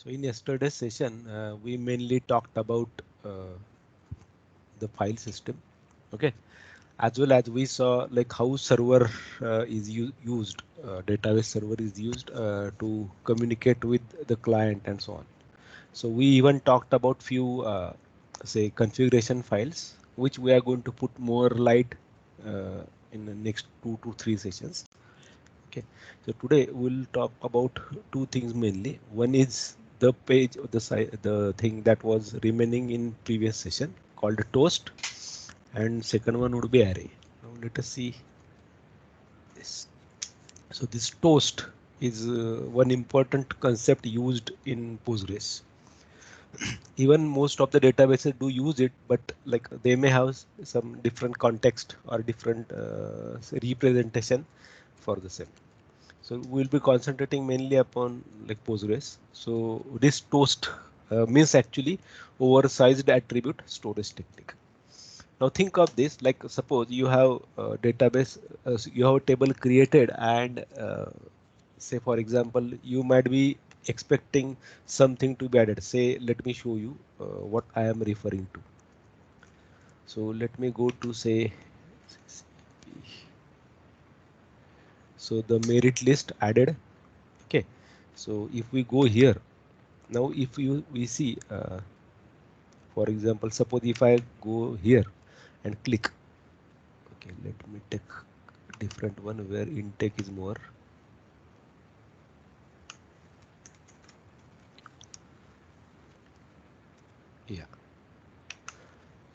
So in yesterday's session, we mainly talked about the file system, okay, as well as we saw like how server is used, database server is used to communicate with the client and so on. So we even talked about few say configuration files, which we are going to put more light in the next 2 to 3 sessions. Okay, so today we'll talk about two things mainly. One is the page of the site, the thing that was remaining in previous session called toast, and second one would be array. Now let us see this. So this toast is one important concept used in Postgres. Even most of the databases do use it, but like they may have some different context or different representation for the same. So we'll be concentrating mainly upon like Postgres. So this toast means actually oversized attribute storage technique. Now think of this, like suppose you have a database, you have a table created, and say for example you might be expecting something to be added. Say let me show you what I am referring to. So let me go to say, so the merit list added. Okay, so if we go here now, if you we see for example, suppose if I go here and click, okay, let me take a different one where intake is more. Yeah,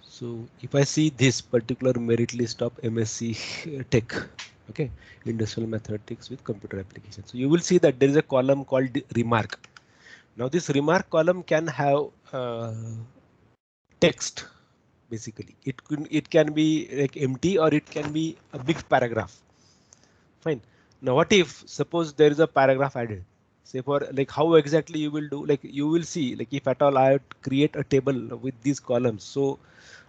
so if I see this particular merit list of MSc Tech, okay, industrial mathematics with computer application, so you will see that there is a column called remark. Now this remark column can have text. Basically it can be like empty or it can be a big paragraph. Fine. Now what if suppose there is a paragraph added? Say for like how exactly you will do, like you will see like if at all I create a table with these columns, so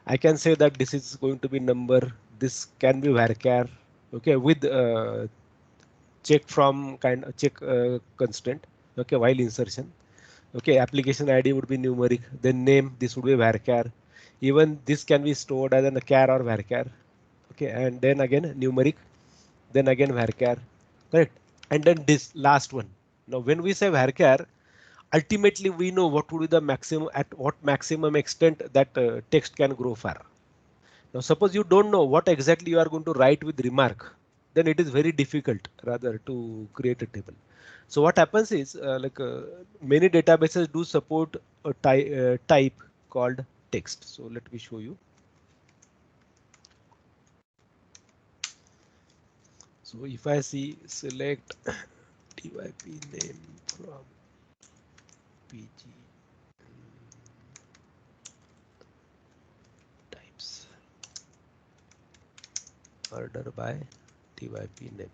I can say that this is going to be number, this can be varchar, okay, with check from kind of check constant, okay, while insertion, okay, application ID would be numeric, then name, this would be varchar, even this can be stored as a char or varchar, okay, and then again numeric, then again varchar, correct, and then this last one. Now when we say varchar, ultimately we know what would be the maximum, at what maximum extent that text can grow far. Now suppose you don't know what exactly you are going to write with remark, then it is very difficult rather to create a table. So what happens is many databases do support a type called text. So let me show you. So if I see select TYP name from PG types, order by TYP name.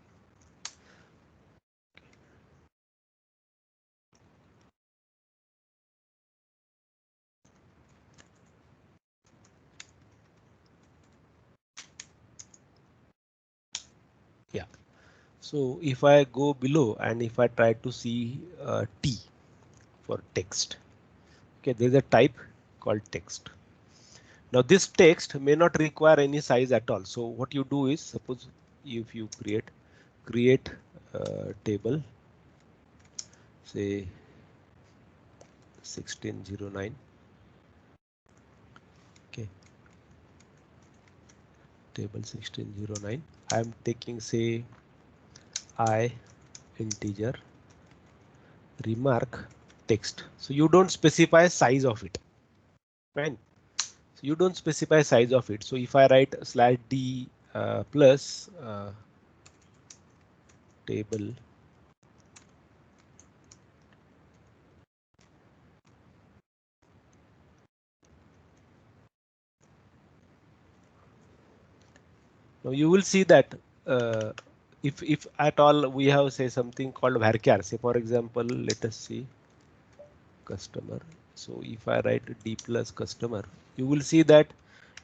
Yeah. So if I go below and if I try to see T for text, okay, there's a type called text. Now this text may not require any size at all. So what you do is, suppose if you create table, say 1609, okay, table 1609. I am taking say I integer remark text. So you don't specify size of it, fine. So you don't specify size of it. So if I write slash d plus table, now you will see that if at all we have say something called varchar, say for example, let us see customer. So if I write d plus customer, you will see that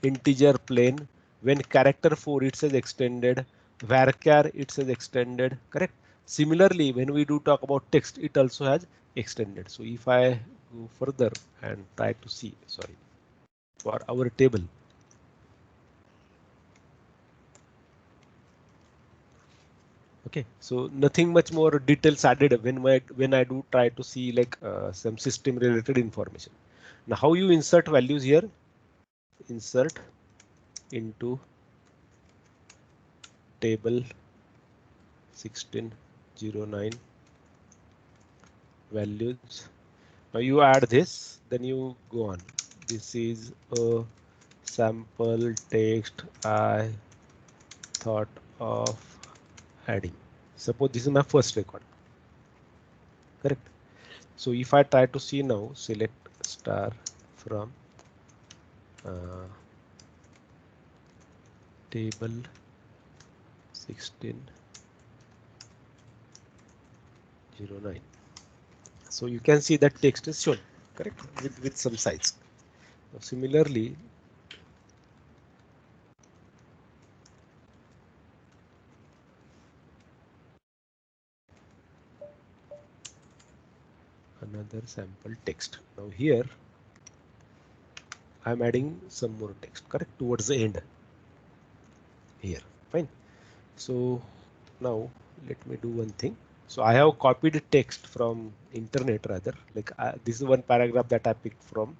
integer plain, when character 4 it says extended, varchar it says extended, correct. Similarly, when we do talk about text, it also has extended. So if I go further and try to see, sorry, for our table. Okay, so nothing much more details added when I do try to see like some system related information. Now how you insert values here? Insert into table 1609 values. Now you add this, then you go on. This is a sample text I thought of adding. Suppose this is my first record, correct? So if I try to see now, select star from table 1609. So you can see that text is shown, correct, with some size. Now, similarly, another sample text. Now here I'm adding some more text, correct, towards the end here. Fine. So now let me do one thing. So I have copied text from internet, rather, like this is one paragraph that I picked from,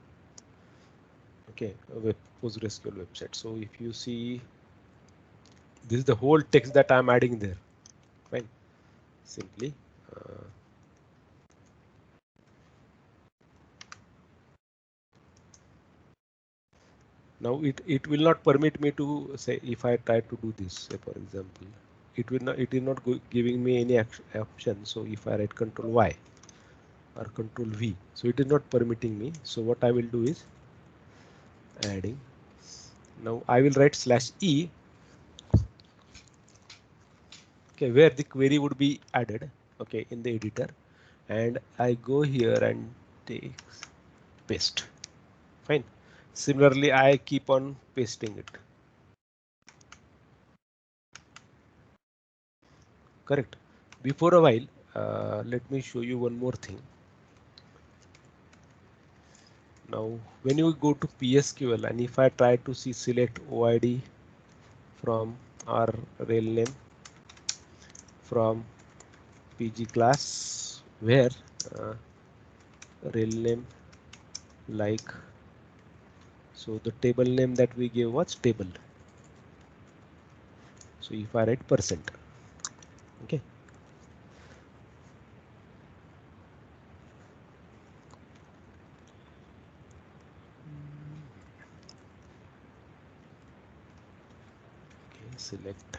okay, a PostgreSQL website. So if you see, this is the whole text that I'm adding there. Fine. Simply now it will not permit me to say, if I try to do this, say for example, it is not giving me any option. So if I write Control Y or Control V, so it is not permitting me. So what I will do is adding. Now I will write /e, okay, where the query would be added, okay, in the editor, and I go here and take paste. Fine. Similarly, I keep on pasting it. Correct. Before a while, let me show you one more thing. Now, when you go to PSQL and if I try to see select OID from our rel name from PG class, where rel name like, so the table name that we gave was table. So if I write %, okay. Okay, select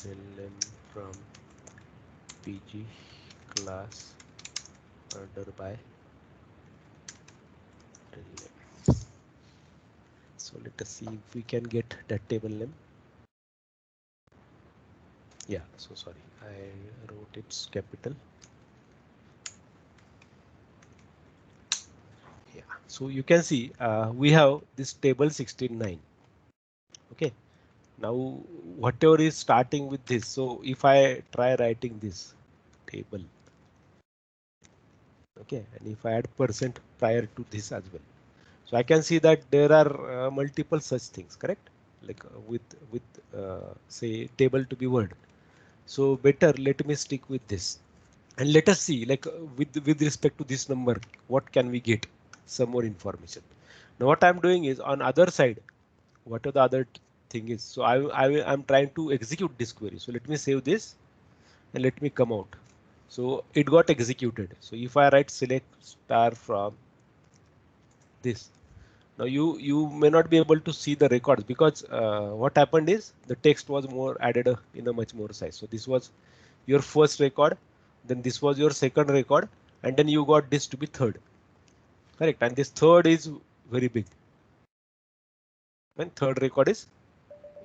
rel name from PG class order by rel name. So let us see if we can get that table name. Yeah, so sorry, I wrote its capital. Yeah, so you can see we have this table 16.9. Okay, now whatever is starting with this, so if I try writing this table, okay, and if I add % prior to this as well, so I can see that there are multiple such things, correct, like with say table to be word. So better let me stick with this, and let us see, like with respect to this number, what can we get some more information. Now what I'm doing is on other side, what are the other thing is, so I'm trying to execute this query. So let me save this and let me come out. So it got executed. So if I write select star from this, now you may not be able to see the records because what happened is the text was more added in a much more size. So this was your first record, then this was your second record, and then you got this to be third, correct, and this third is very big, and third record is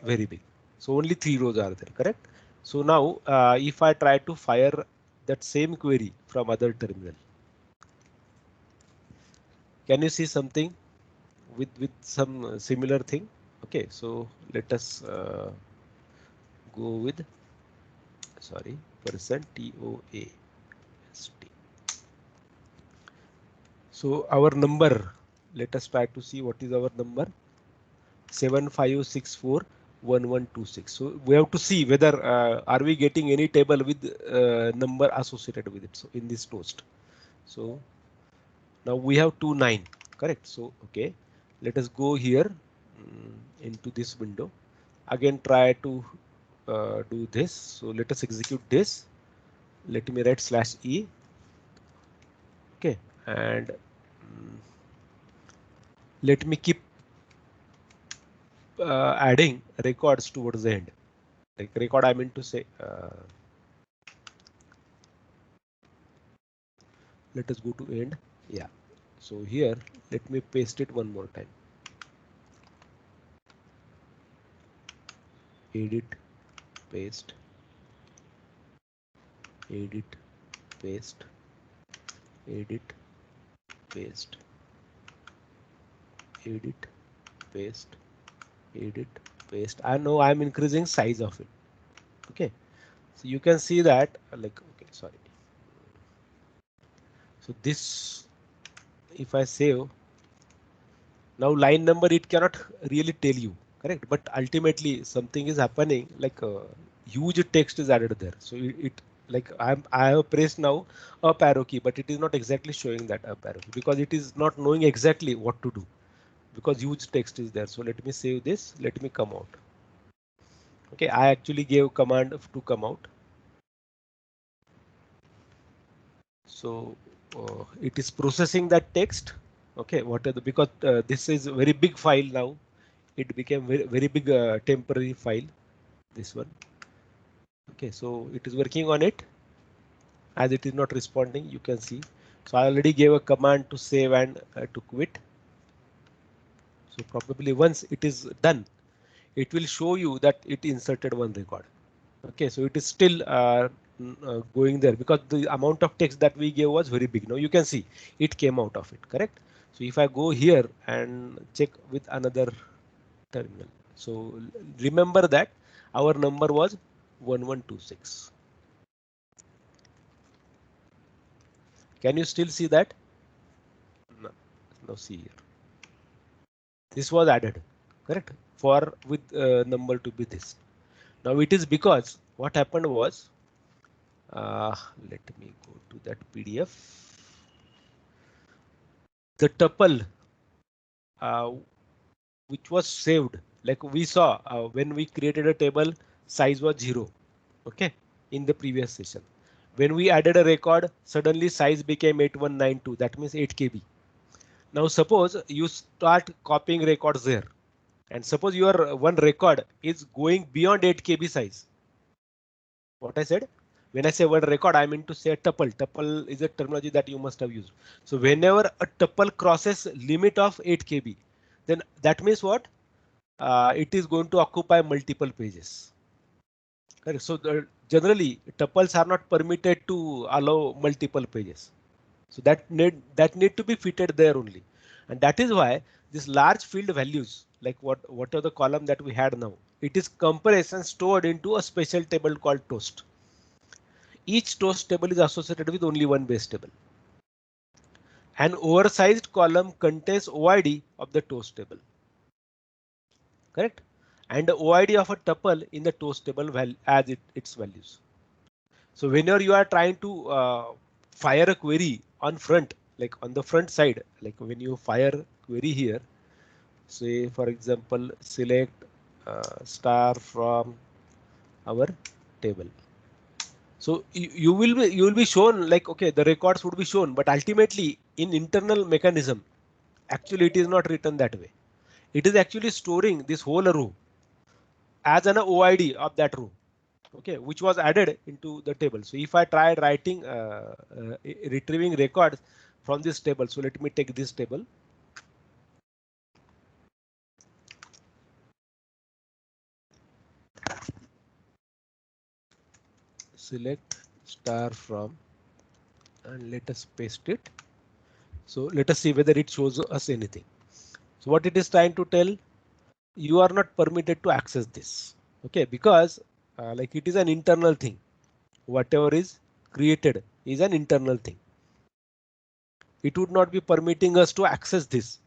very big. So only 3 rows are there, correct. So now if I try to fire that same query from other terminal, can you see something with some similar thing? Okay, so let us go with sorry, percent TOAST. So our number, let us try to see what is our number. 75641126. So we have to see whether are we getting any table with number associated with it. So in this toast. So now we have 29, correct? So okay, let us go here into this window. Again try to do this. So let us execute this. Let me write /e. Okay, and let me keep adding records towards the end. Like record, I mean to say. Let us go to end. Yeah. So here, let me paste it one more time. Edit, paste, edit, paste, edit, paste, edit, paste, edit, paste. I know I'm increasing size of it. Okay. So you can see that like, okay, sorry. So this, if I save, now line number, it cannot really tell you, correct? But ultimately something is happening, like huge text is added there. So it like I have pressed now up arrow key, but it is not exactly showing that up arrow key because it is not knowing exactly what to do because huge text is there. So let me save this. Let me come out. Okay, I actually gave command to come out. So it is processing that text. Okay, what are the, because this is a very big file now. It became very big temporary file, this one. Okay, so it is working on it. As it is not responding, you can see. So I already gave a command to save and to quit. So probably once it is done, it will show you that it inserted one record. Okay, so it is still going there because the amount of text that we gave was very big. Now you can see it came out of it, correct? So if I go here and check with another terminal. So remember that our number was 1126. Can you still see that? No. Now see here. This was added, correct? For with number to be this. Now it is because what happened was, let me go to that PDF. The tuple which was saved, like we saw when we created a table, size was 0. Okay, in the previous session. When we added a record, suddenly size became 8192. That means 8 KB. Now suppose you start copying records there, and suppose your one record is going beyond 8 KB size. What I said? When I say one record, I mean to say a tuple. Tuple is a terminology that you must have used. So whenever a tuple crosses limit of 8 KB, then that means what? It is going to occupy multiple pages. Correct. So generally tuples are not permitted to allow multiple pages. So that need to be fitted there only, and that is why this large field values, like what are the column that we had now, it is compressed and stored into a special table called toast. Each toast table is associated with only one base table. An oversized column contains OID of the toast table. Correct? And the OID of a tuple in the toast table as its values. So whenever you are trying to fire a query on front, like on the front side, like when you fire query here, say for example, select star from our table. So you will be shown like, okay, the records would be shown, but ultimately in internal mechanism, actually it is not written that way. It is actually storing this whole row as an OID of that row. Okay, which was added into the table. So if I tried writing, retrieving records from this table, so let me take this table. Select star from and let us paste it. So let us see whether it shows us anything. So what it is trying to tell, you are not permitted to access this. Okay, because like it is an internal thing. whatever is created is an internal thing. It would not be permitting us to access this,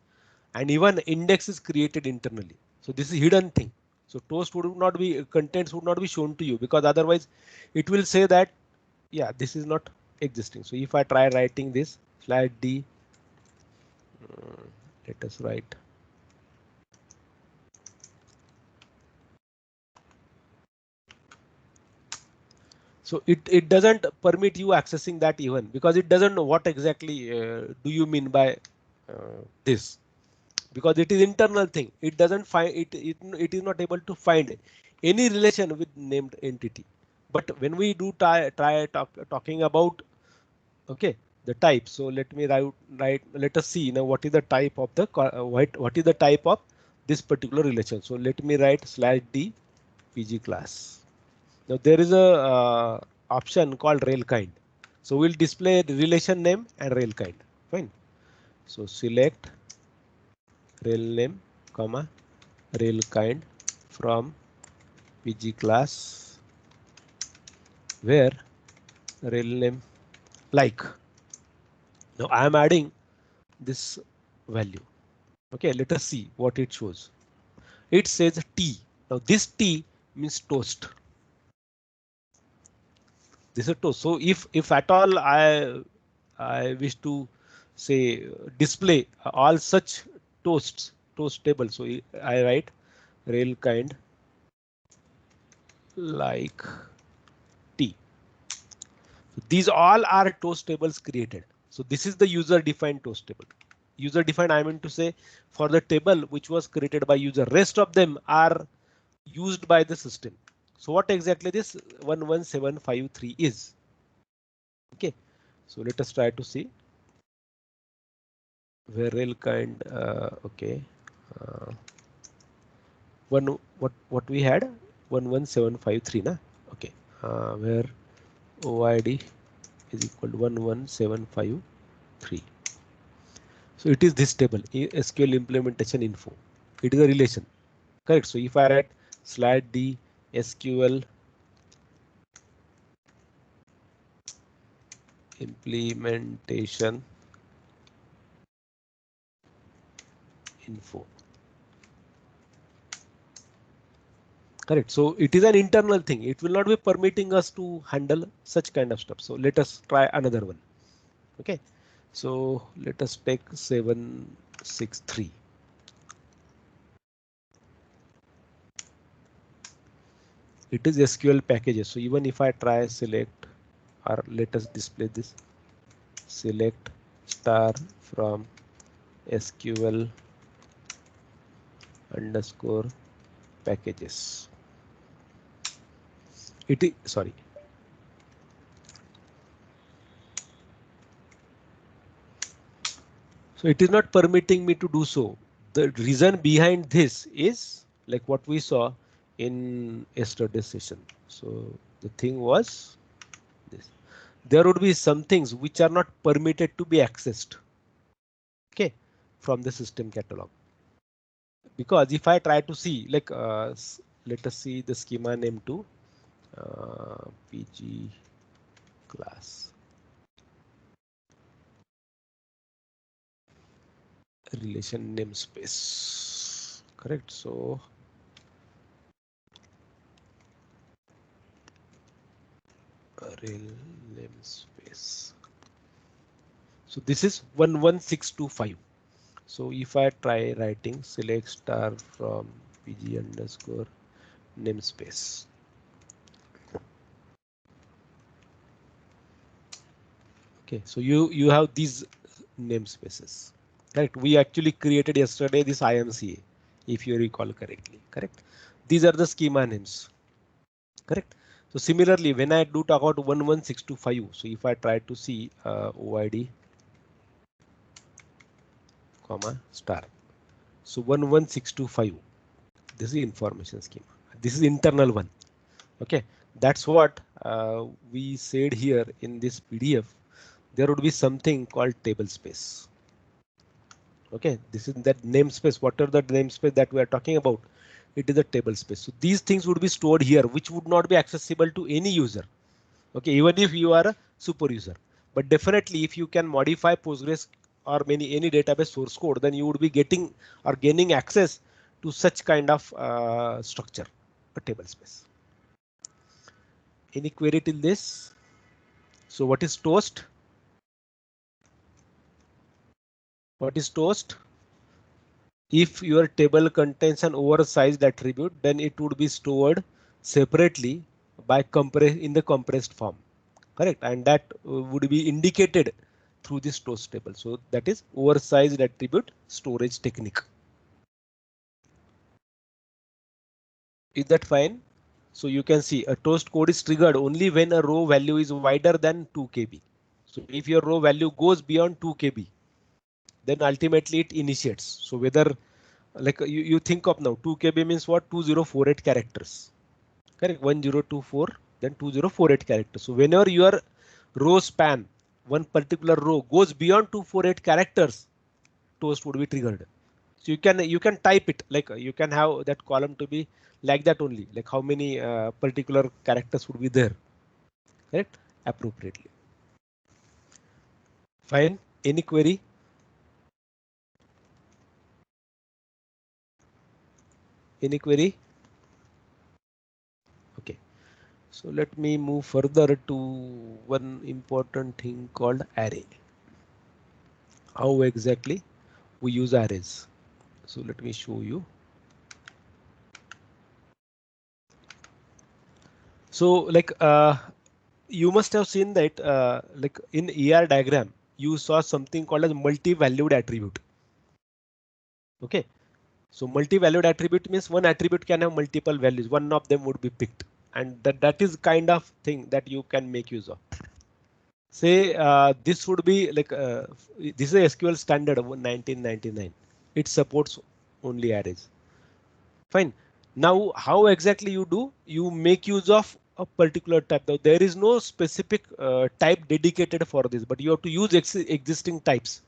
and even index is created internally. So this is hidden thing. So toast would not be contents would not be shown to you, because otherwise it will say that yeah, this is not existing. So if I try writing this slash d, let us write so it doesn't permit you accessing that even, because it doesn't know what exactly do you mean by this, because it is internal thing. It doesn't find it is not able to find any relation with named entity. But when we do talking about okay the type, so let me write let us see now what is the type of the what is the type of this particular relation. So let me write slash d pg class. Now there is a option called rel kind. So we'll display the relation name and rel kind. Fine. So select rel name comma rel kind from pg class, where rel name like. Now I am adding this value. Okay, let us see what it shows. It says T. Now this T means toast. This is toast. So if at all I wish to say display all such toast table. So I write rel kind like T. So these all are toast tables created. So this is the user defined toast table. User defined, I mean to say, for the table which was created by user. Rest of them are used by the system. So what exactly this 11753 is? Okay, so let us try to see where rel kind. Okay, what we had 11753 na. Okay, where OID is equal to 11753. So it is this table SQL implementation info. It is a relation, correct? So if I write slash d SQL implementation info, correct? So it is an internal thing. It will not be permitting us to handle such kind of stuff. So let us try another one. Okay, so let us take 763. It is SQL packages. So even if I try select, or let us display this, select star from SQL underscore packages. It is sorry. So it is not permitting me to do so. The reason behind this is like what we saw in yesterday's session. So the thing was this. There would be some things which are not permitted to be accessed. Okay, from the system catalog. Because if I try to see like let us see the schema name to PG class relation namespace, correct? So rel namespace. So this is 11625. So if I try writing select star from PG underscore namespace. Okay, so you have these namespaces, right? We actually created yesterday this IMCA, if you recall correctly, correct? These are the schema names, correct? So similarly, when I do talk about 11625, so if I try to see OID, comma star, so 11625, this is information schema. This is internal one. Okay, that's what we said here in this PDF. There would be something called table space. Okay, this is that namespace. What are the namespace that we are talking about? It is a table space. So these things would be stored here, which would not be accessible to any user. Okay, even if you are a super user, but definitely if you can modify Postgres or any database source code, then you would be getting or gaining access to such kind of structure, a table space. Any query till this? So what is toast? What is toast? If your table contains an oversized attribute, then it would be stored separately by in the compressed form. Correct, and that would be indicated through this toast table. So that is oversized attribute storage technique. Is that fine? So you can see a toast code is triggered only when a row value is wider than 2 KB. So if your row value goes beyond 2 KB, then ultimately it initiates. So whether like you think of now 2 KB means what? 2048 characters. Correct, 1024, then 2048 characters. So whenever your row span, one particular row goes beyond 248 characters, toast would be triggered. So you can type it like you can have that column to be like that only, like how many particular characters would be there, correct, appropriately. Fine. Any query? Any query? Okay. So let me move further to one important thing called array. How exactly we use arrays? So let me show you. So like you must have seen that like in ER diagram, you saw something called as multi-valued attribute. Okay. So multi-valued attribute means one attribute can have multiple values. One of them would be picked, and that is kind of thing that you can make use of. Say this would be like this is a SQL standard of 1999. It supports only arrays. Fine. Now, how exactly you do? You make use of a particular type. Now, there is no specific type dedicated for this, but you have to use existing types.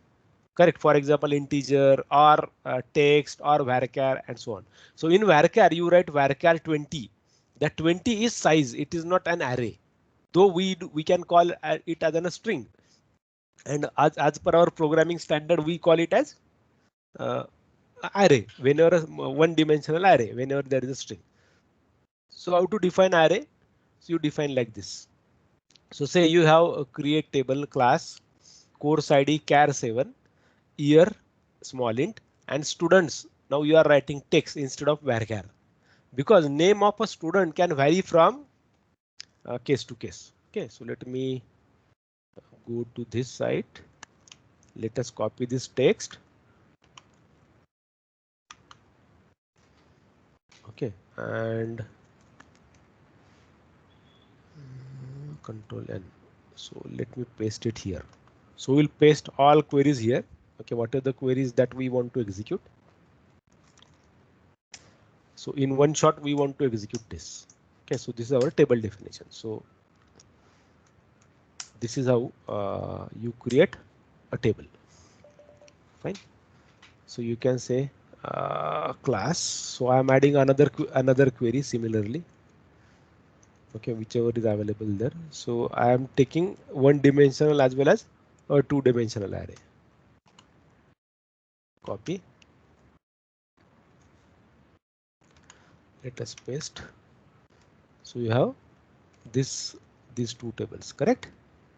Correct. For example, integer or text or varchar and so on. So in varchar, you write varchar 20. That 20 is size. It is not an array. Though we can call it as a string. And as per our programming standard, we call it as uh, array whenever one dimensional array whenever there is a string. So how to define array? So you define like this. So say you have a create table class course ID char 7 year small int and students. Now you are writing text instead of varchar because name of a student can vary from case to case. Okay, so let me go to this site. Let us copy this text. Okay, and control N. So let me paste it here. So we'll paste all queries here. Okay, what are the queries that we want to execute? So in one shot, we want to execute this. Okay, so this is our table definition. So this is how you create a table. Fine. So you can say class. So I'm adding another query similarly. Okay, whichever is available there. So I am taking one dimensional as well as a two dimensional array. Copy. Let us paste. So you have these two tables, correct?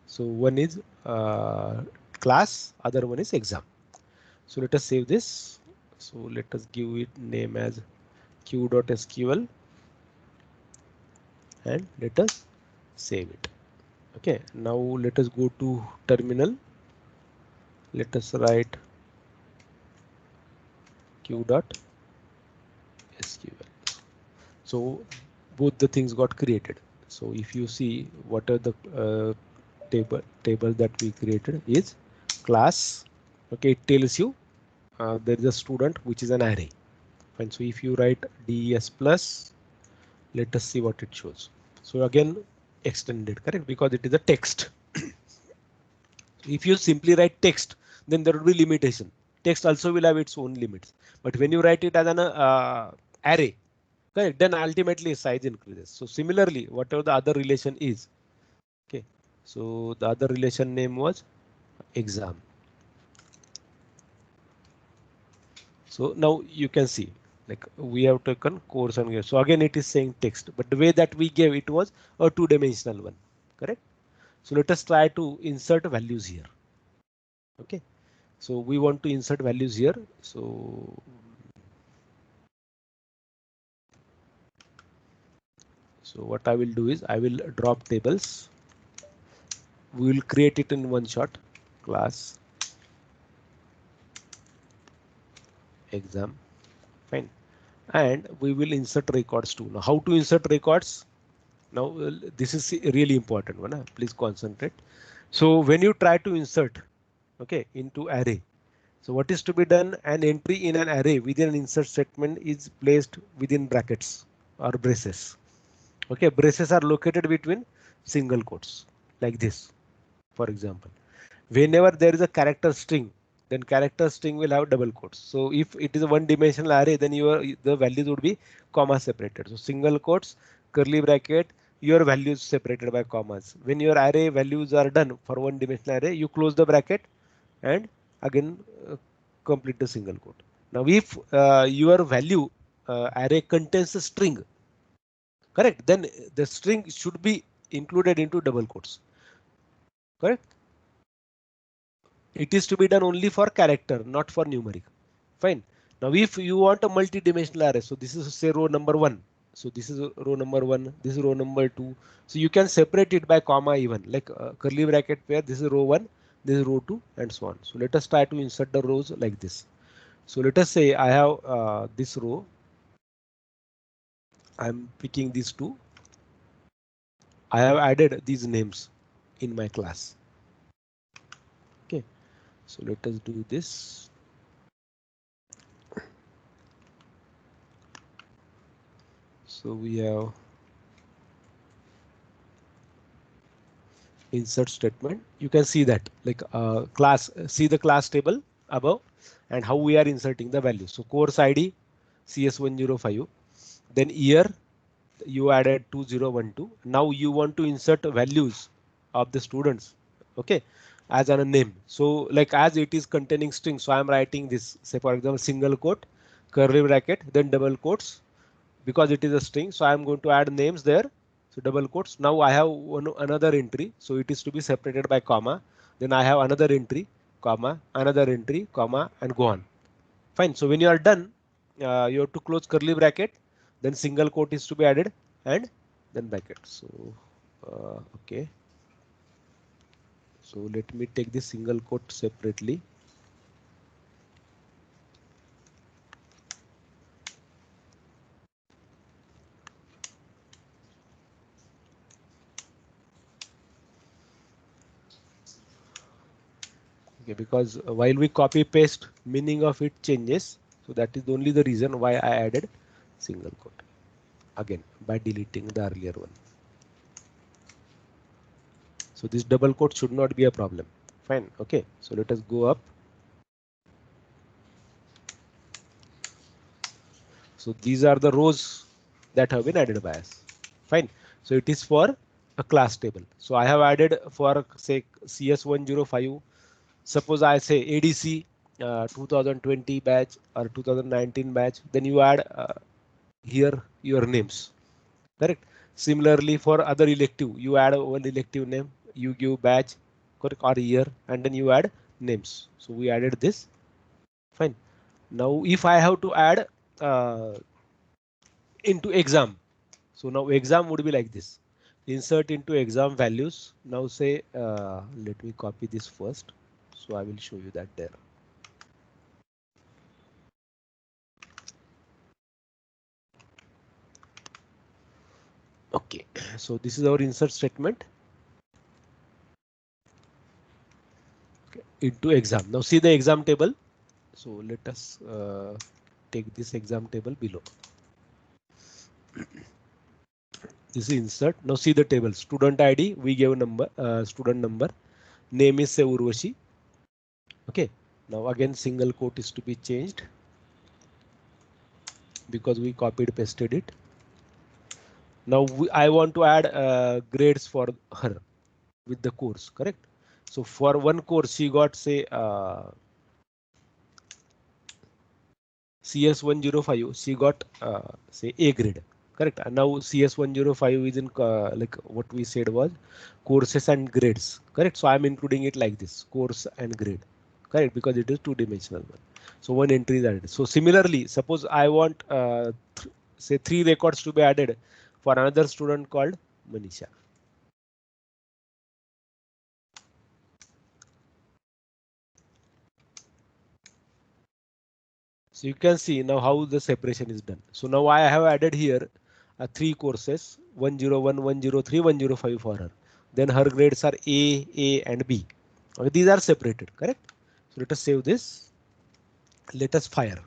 So one is class, other one is exam. So let us save this. So let us give it name as q.sql and let us save it. Okay, now let us go to terminal. Let us write q.sql. So both the things got created. So if you see what are the table that we created is class. Okay, it tells you there is a student which is an array. Fine. So if you write des plus, let us see what it shows. So again extended, correct, because it is a text. If you simply write text, then there will be limitation. Text also will have its own limits. But when you write it as an array, correct, then ultimately size increases. So similarly, whatever the other relation is, Okay, so the other relation name was exam. So now you can see like we have taken course and year. So again it is saying text, but the way that we gave it was a two-dimensional one, correct? So let us try to insert values here. Okay, so we want to insert values here. So what I will do is I will drop tables. We will create it in one shot. Class exam, fine, and we will insert records too. Now how to insert records? Now this is really important one. Please concentrate. So when you try to insert, okay, into array, so what is to be done? An entry in an array within an insert statement is placed within brackets or braces. Okay, braces are located between single quotes like this. For example, whenever there is a character string, then character string will have double quotes. So if it is a one dimensional array, then the values would be comma separated. So single quotes, curly bracket, your values separated by commas. When your array values are done for one dimensional array, you close the bracket and again complete the single quote. Now if your value array contains a string, correct, then the string should be included into double quotes, correct. It is to be done only for character, not for numeric. Fine. Now, if you want a multi-dimensional array, so this is say row number one. So this is row number one. This is row number two. So you can separate it by comma even like curly bracket pair. This is row one. This is row two, and so on. So let us try to insert the rows like this. So let us say I have this row. I'm picking these two. I have added these names in my class. Okay. So let us do this. So we have insert statement. You can see that like class, see the class table above and how we are inserting the value. So course ID CS105, then year you added 2012. Now you want to insert values of the students. Okay, as a name. So like as it is containing string, so I am writing this, say for example single quote, curly bracket, then double quotes, because it is a string. So I am going to add names there. So double quotes. Now I have another entry. So it is to be separated by comma. Then I have another entry, comma, another entry, comma, and go on. Fine. So when you are done, you have to close curly bracket. Then single quote is to be added and then bracket. So okay. So let me take this single quote separately. Okay, because while we copy paste, meaning of it changes. So that is only the reason why I added single quote again by deleting the earlier one. So this double quote should not be a problem. Fine. Okay. So let us go up. So these are the rows that have been added by us. Fine. So it is for a class table. So I have added for say CS105. Suppose I say ADC 2020 batch or 2019 batch. Then you add here your names. Correct. Similarly for other elective, you add one elective name. You give batch, correct, or year, and then you add names. So we added this. Fine. Now if I have to add uh, into exam, so now exam would be like this. Insert into exam values. Now say let me copy this first. So I will show you that there. Okay, so this is our insert statement. Okay, into exam. Now see the exam table. So let us take this exam table below. This is insert. Now see the table. Student ID, we gave a number, student number. Name is say Urvashi. Okay. Now again single quote is to be changed because we copied pasted it. Now I want to add grades for her. with the course, correct? So for one course she got say CS105, she got say A grade, correct? And now CS105 is in like what we said was courses and grades, correct? So I'm including it like this, course and grade, correct? Because it is two-dimensional one. So one entry is added. So similarly, suppose I want say 3 records to be added for another student called Manisha. So you can see now how the separation is done. So now I have added here 3 courses 101, 103, 105 for her. Then her grades are A and B. Okay, these are separated, correct? So let us save this. Let us fire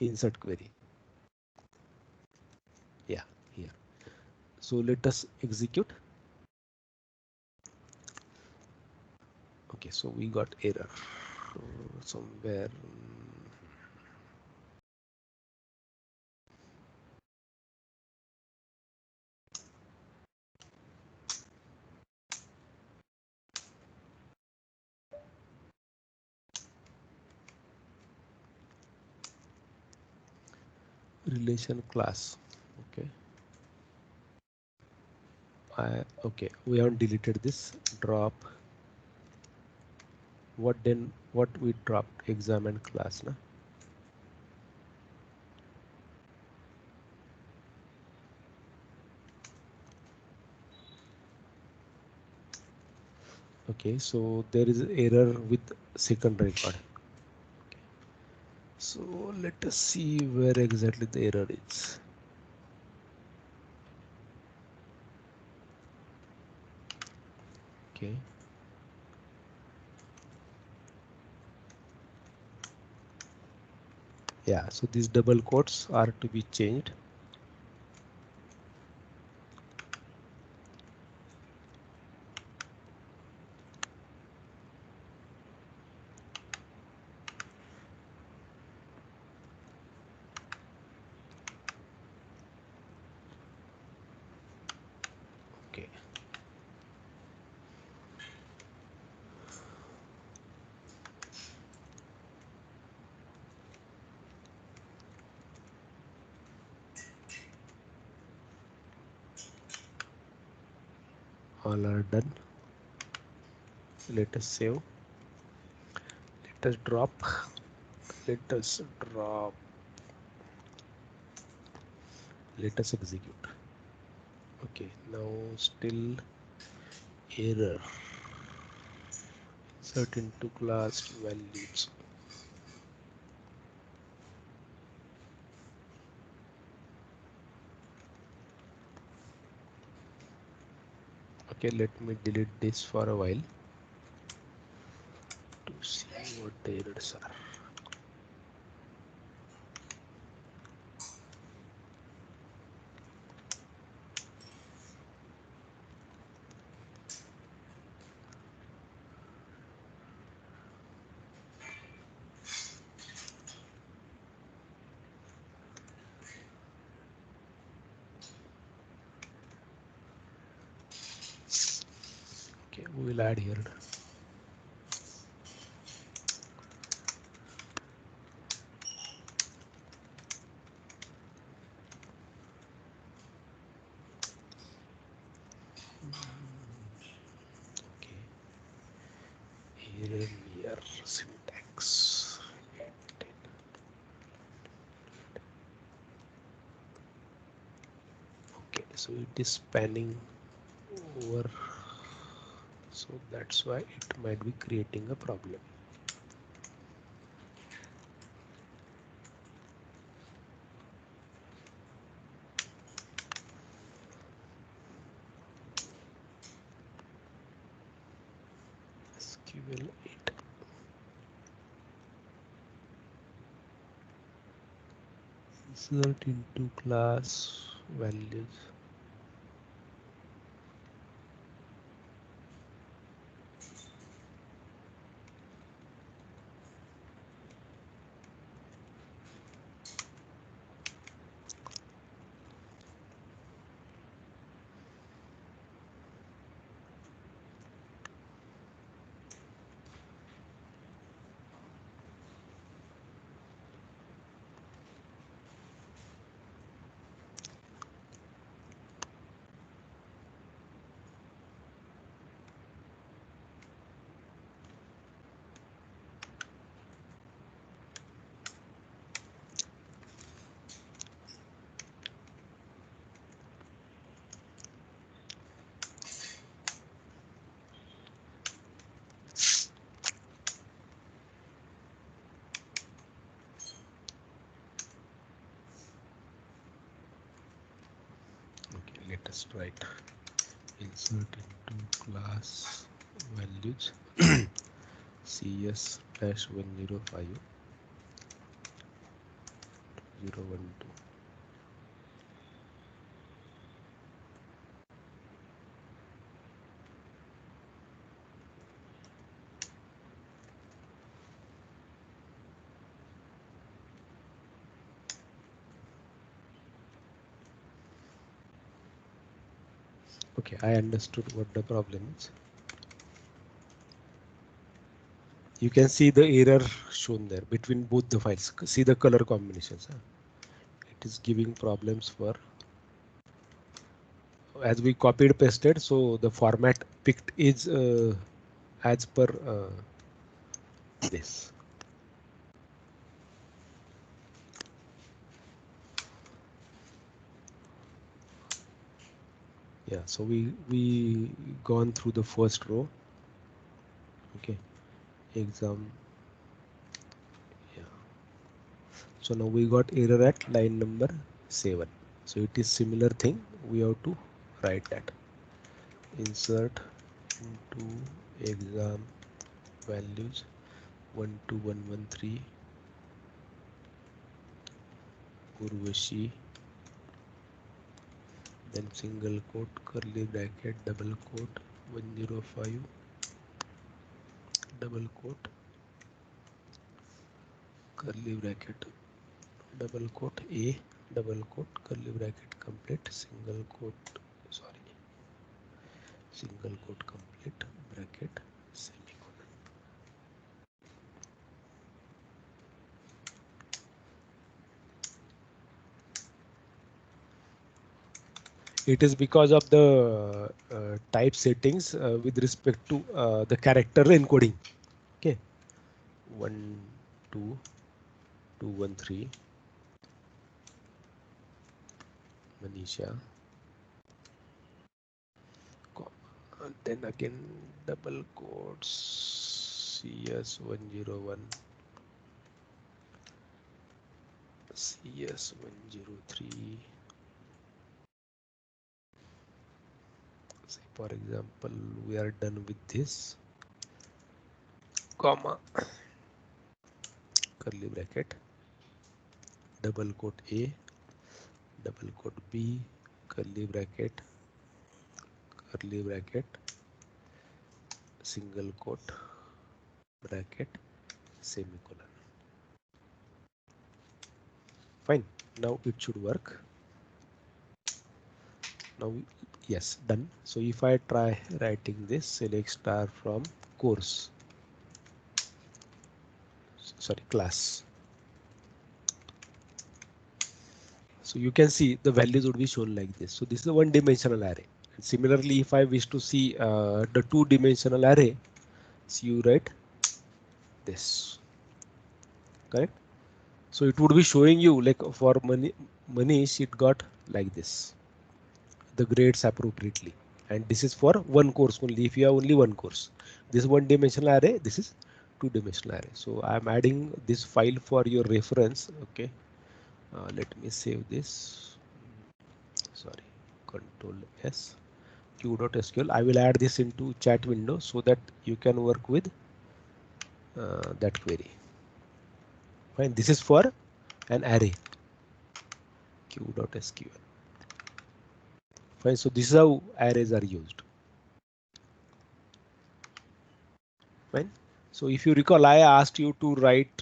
insert query. Yeah, here. So let us execute. Okay, so we got error somewhere. Relation class. Okay. Okay, we haven't deleted this. Drop. What then? What we dropped? Exam and class, na? Okay, so there is error with second record. Okay. So let us see where exactly the error is. Okay. Yeah, so these double quotes are to be changed. Okay. All are done. Let us save. Let us drop. Let us drop. Let us execute. Okay, now still error. Insert into class values. Okay, let me delete this for a while to see what the errors are. Okay, we will add here. Okay, here syntax. Okay, so it is spanning over, so that's why it might be creating a problem. SQL 8. Insert into class values. us write insert into class values CS dash 105 012. Okay, I understood what the problem is. You can see the error shown there between both the files. See the color combinations. Huh? It is giving problems for as we copied pasted. So the format picked is as per this. Yeah, so we gone through the first row. Okay, exam. Yeah. So now we got error at line number 7. So it is similar thing. We have to write that. Insert into exam values 12113 Urvashi, then single quote, curly bracket, double quote, 105, double quote, curly bracket, double quote, A, double quote, curly bracket, complete, single quote, sorry, single quote, complete, bracket, semicolon. It is because of the type settings with respect to the character encoding. Okay, 12213 Manisha, and then again double quotes CS101 CS103. Say for example we are done with this, comma, curly bracket, double quote A, double quote B, curly bracket, single quote, bracket, semicolon. Fine, now it should work. Now yes, done. So if I try writing this, select star from course, sorry, class. So you can see the values would be shown like this. So this is a one-dimensional array. And similarly, if I wish to see the two-dimensional array, so you write this, correct? So it would be showing you like for Manish, it got like this, the grades appropriately. And this is for one course only. If you have only one course, this is one-dimensional array. This is two-dimensional array. So I'm adding this file for your reference. Okay, let me save this. Sorry, Control S. Q.sql. I will add this into chat window so that you can work with that query. Fine. This is for an array. Q.sql. Fine. So this is how arrays are used. Fine. So if you recall, I asked you to write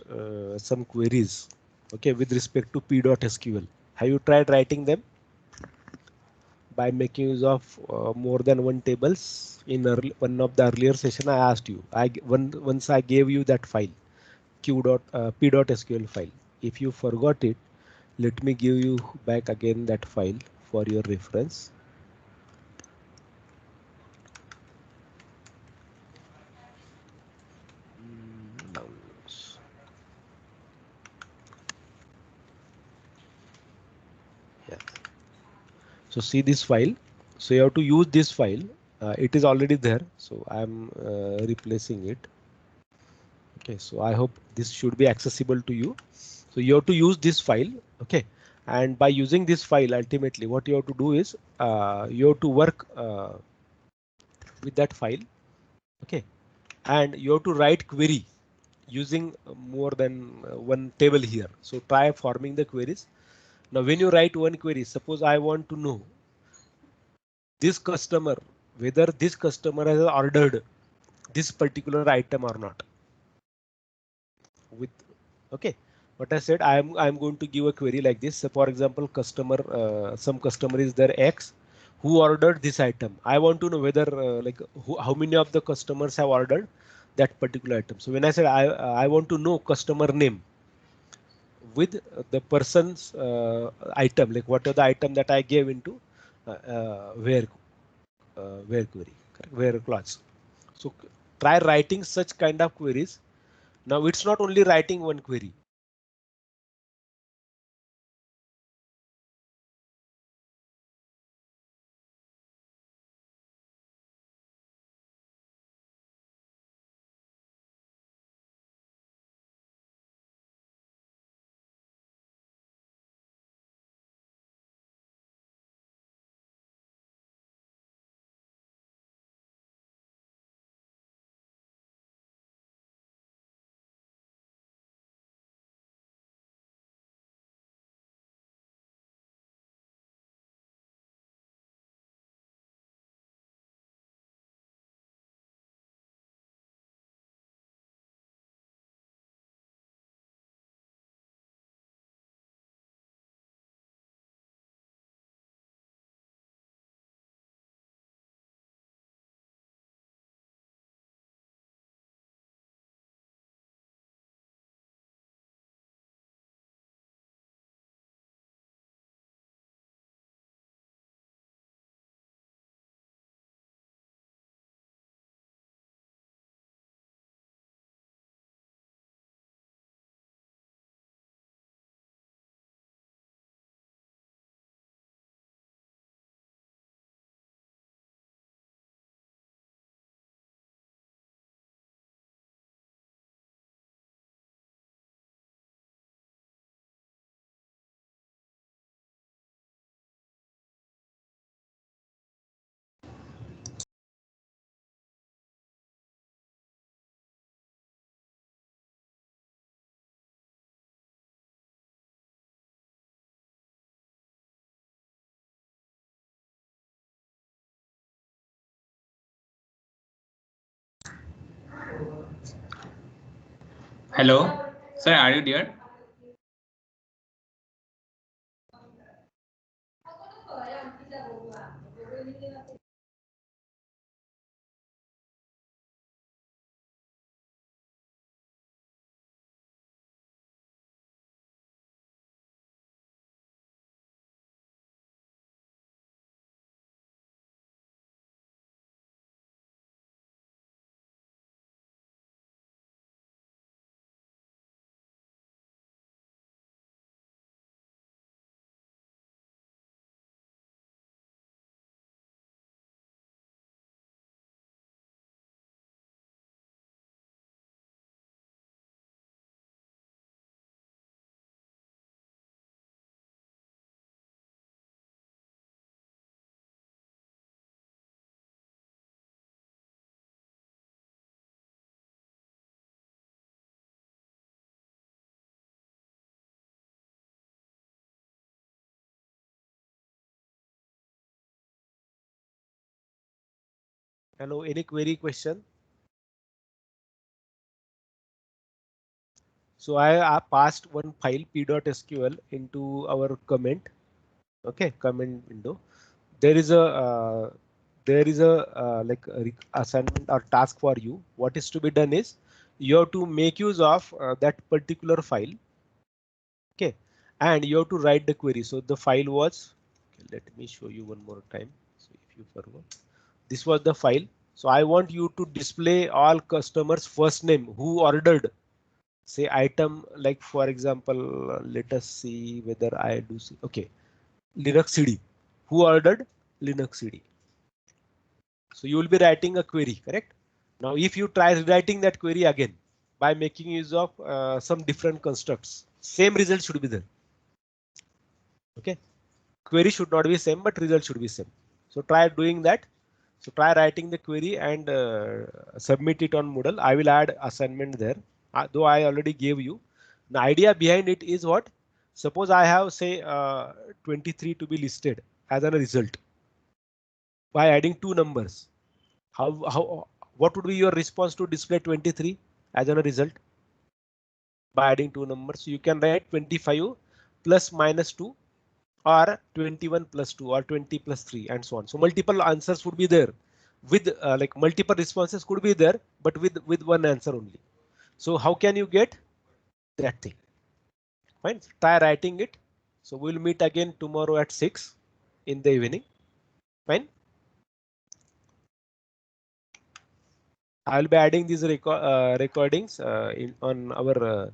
some queries, okay, with respect to p.sql. Have you tried writing them by making use of more than one tables? In one of the earlier session, I asked you. Once I gave you that file, p.sql file. If you forgot it, let me give you back again that file for your reference. Downloads. Yeah. So see this file. So you have to use this file. It is already there. So I'm replacing it. Okay. So I hope this should be accessible to you. So you have to use this file. Okay. And by using this file, ultimately what you have to do is you have to work with that file. Okay, and you have to write query using more than one table here. So try forming the queries. Now when you write one query, suppose I want to know this customer, whether this customer has ordered this particular item or not. With okay, what I said, I'm going to give a query like this. So for example, customer, some customer is there X who ordered this item. I want to know whether how many of the customers have ordered that particular item. So when I said I want to know customer name with the person's item, like what are the item that I gave into where query, correct? Where clause. So try writing such kind of queries. Now it's not only writing one query. Hello, sir, are you there? Hello, any query question? So I passed one file p.sql into our comment. Okay, comment window. There is a assignment or task for you. What is to be done is you have to make use of that particular file. Okay, and you have to write the query. So the file was. Okay, let me show you one more time. So if you forgot, this was the file. So I want you to display all customers' first name who ordered say item, like for example, let us see whether I do see. Okay, Linux CD. Who ordered Linux CD? So you will be writing a query, correct? Now, if you try rewriting that query again by making use of some different constructs, same result should be there. Okay, query should not be same, but result should be same. So try doing that. So try writing the query and submit it on Moodle. I will add assignment there, though I already gave you. The idea behind it is what? Suppose I have say 23 to be listed as a result by adding two numbers. What would be your response to display 23 as a result by adding two numbers? So you can write 25 plus minus 2 or 21 plus 2 or 20 plus 3 and so on. So multiple answers would be there with like multiple responses could be there, but with one answer only. So how can you get that thing? Fine. Try writing it. So we'll meet again tomorrow at 6 in the evening. Fine. I'll be adding these recordings on our